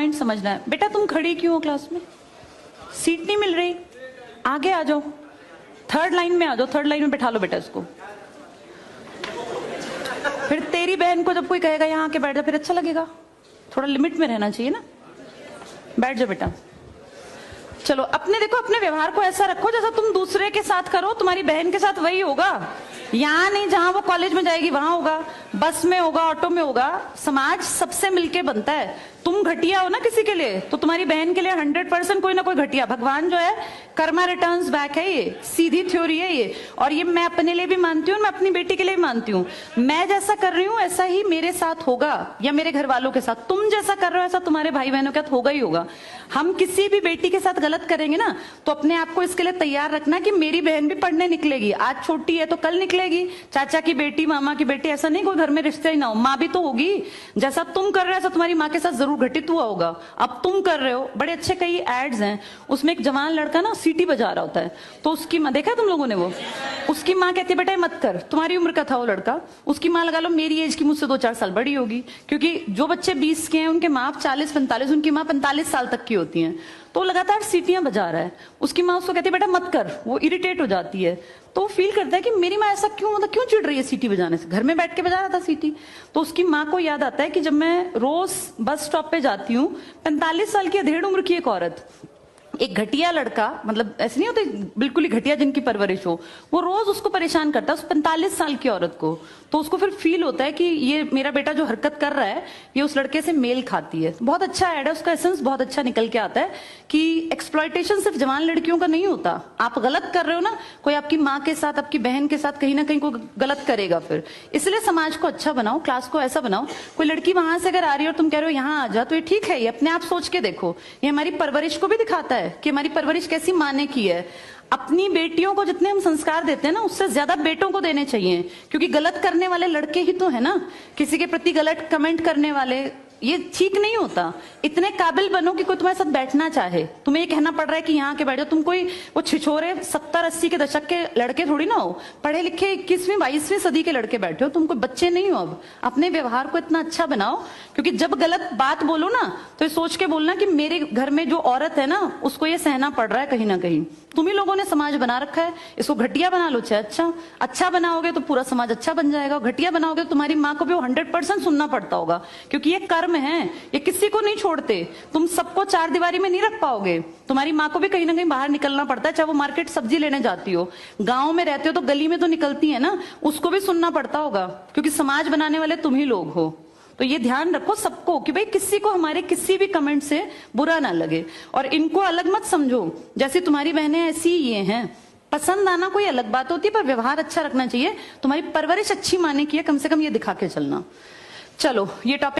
Point समझना है। बेटा तुम खड़ी क्यों हो क्लास में? सीट नहीं मिल रही, आगे आ जाओ, थर्ड लाइन में आ जाओ, थर्ड लाइन में बैठा लो बेटा इसको। फिर तेरी बहन को जब कोई कहेगा यहाँ आके बैठ जा, फिर अच्छा लगेगा? थोड़ा लिमिट में रहना चाहिए ना। बैठ जाओ बेटा। चलो अपने देखो, अपने व्यवहार को ऐसा रखो जैसा तुम दूसरे के साथ करो, तुम्हारी बहन के साथ वही होगा। यहाँ नहीं, जहां वो कॉलेज में जाएगी वहां होगा, बस में होगा, ऑटो में होगा। समाज सबसे मिलके बनता है। तुम घटिया हो ना किसी के लिए, तो तुम्हारी बहन के लिए 100% कोई ना कोई घटिया। भगवान जो है कर्मा रिटर्न्स बैक है, ये सीधी थ्योरी है ये। और ये मैं अपने लिए भी मानती हूँ, मैं अपनी बेटी के लिए भी मानती हूँ। मैं जैसा कर रही हूँ ऐसा ही मेरे साथ होगा, या मेरे घर वालों के साथ। तुम जैसा कर रहे हो ऐसा तुम्हारे भाई बहनों के साथ होगा ही होगा। हम किसी भी बेटी के साथ गलत करेंगे ना, तो अपने आप को इसके लिए तैयार रखना कि मेरी बहन भी पढ़ने निकलेगी। आज छोटी है तो कल निकलेगी। चाचा की बेटी, मामा की बेटी, ऐसा नहीं कोई घर में रिश्ते ही ना हो, माँ भी तो होगी। जैसा तुम कर रहे हो ऐसा तुम्हारी माँ के साथ जरूर घटित हुआ होगा। अब तुम कर रहे हो, बड़े अच्छे कई एड्स हैं, उसमें एक जवान लड़का ना सीटी बजा रहा होता है, तो उसकी माँ, देखा तुम लोगों ने वो, उसकी माँ कहती है बेटा मत कर। तुम्हारी उम्र का था वो लड़का, उसकी माँ लगा लो मेरी एज की मुझसे 2-4 साल बड़ी होगी, क्योंकि जो बच्चे 20 के हैं उनके माँ 40-45, उनकी माँ 45 साल तक की होती हैं। तो लगातार सीटियां बजा रहा है, उसकी माँ उसको कहती है बेटा मत कर, वो इरिटेट हो जाती है। तो फील करता है कि मेरी माँ ऐसा क्यों, मतलब क्यों चिढ़ रही है सीटी बजाने से, घर में बैठ के बजा रहा था सीटी। तो उसकी माँ को याद आता है कि जब मैं रोज बस स्टॉप पे जाती हूँ, 45 साल की अधेड़ उम्र की एक औरत, एक घटिया लड़का, मतलब ऐसे नहीं होते बिल्कुल ही घटिया जिनकी परवरिश हो, वो रोज उसको परेशान करता है, उस 45 साल की औरत को। तो उसको फिर फील होता है कि ये मेरा बेटा जो हरकत कर रहा है ये उस लड़के से मेल खाती है। बहुत अच्छा ऐड है, उसका एसेंस बहुत अच्छा निकल के आता है कि एक्सप्लॉयटेशन सिर्फ जवान लड़कियों का नहीं होता। आप गलत कर रहे हो ना, कोई आपकी माँ के साथ, आपकी बहन के साथ कहीं ना कहीं कोई गलत करेगा फिर। इसलिए समाज को अच्छा बनाओ, क्लास को ऐसा बनाओ, कोई लड़की वहां से अगर आ रही है और तुम कह रहे हो यहाँ आ जा, तो ये ठीक है, ये अपने आप सोच के देखो। ये हमारी परवरिश को भी दिखाता है कि हमारी परवरिश कैसी माँ ने की है। अपनी बेटियों को जितने हम संस्कार देते हैं ना, उससे ज्यादा बेटों को देने चाहिए, क्योंकि गलत करने वाले लड़के ही तो है ना, किसी के प्रति गलत कमेंट करने वाले। ये ठीक नहीं होता। इतने काबिल बनो कि कोई तुम्हारे साथ बैठना चाहे। तुम्हें ये कहना पड़ रहा है कि यहाँ के बैठो, तुम कोई वो छिछोरे 70-80 के दशक के लड़के थोड़ी ना हो, पढ़े लिखे 21वीं-22वीं सदी के लड़के बैठे हो, तुम कोई बच्चे नहीं हो। अब अपने व्यवहार को इतना अच्छा बनाओ, क्योंकि जब गलत बात बोलो ना तो ये सोच के बोलना कि मेरे घर में जो औरत है ना उसको ये सहना पड़ रहा है कहीं ना कहीं। तुम ही लोगों ने समाज बना रखा है, इसको घटिया बना लो चाहे अच्छा बनाओगे तो पूरा समाज अच्छा बन जाएगा। घटिया बनाओगे तो तुम्हारी माँ को भी 100% सुनना पड़ता होगा, क्योंकि ये कर्म है, ये किसी को नहीं छोड़ते। तुम सबको 4 दीवारी में नहीं रख पाओगे, तुम्हारी माँ को भी कहीं ना कहीं बाहर निकलना पड़ता है, चाहे वो मार्केट सब्जी लेने जाती हो, गाँव में रहते हो तो गली में तो निकलती है ना, उसको भी सुनना पड़ता होगा, क्योंकि समाज बनाने वाले तुम ही लोग हो। तो ये ध्यान रखो सबको कि भाई किसी को हमारे किसी भी कमेंट से बुरा ना लगे, और इनको अलग मत समझो। जैसे तुम्हारी बहनें ऐसी ये हैं, पसंद आना कोई अलग बात होती है, पर व्यवहार अच्छा रखना चाहिए। तुम्हारी परवरिश अच्छी माने की है, कम से कम ये दिखा के चलना। चलो ये टॉपिक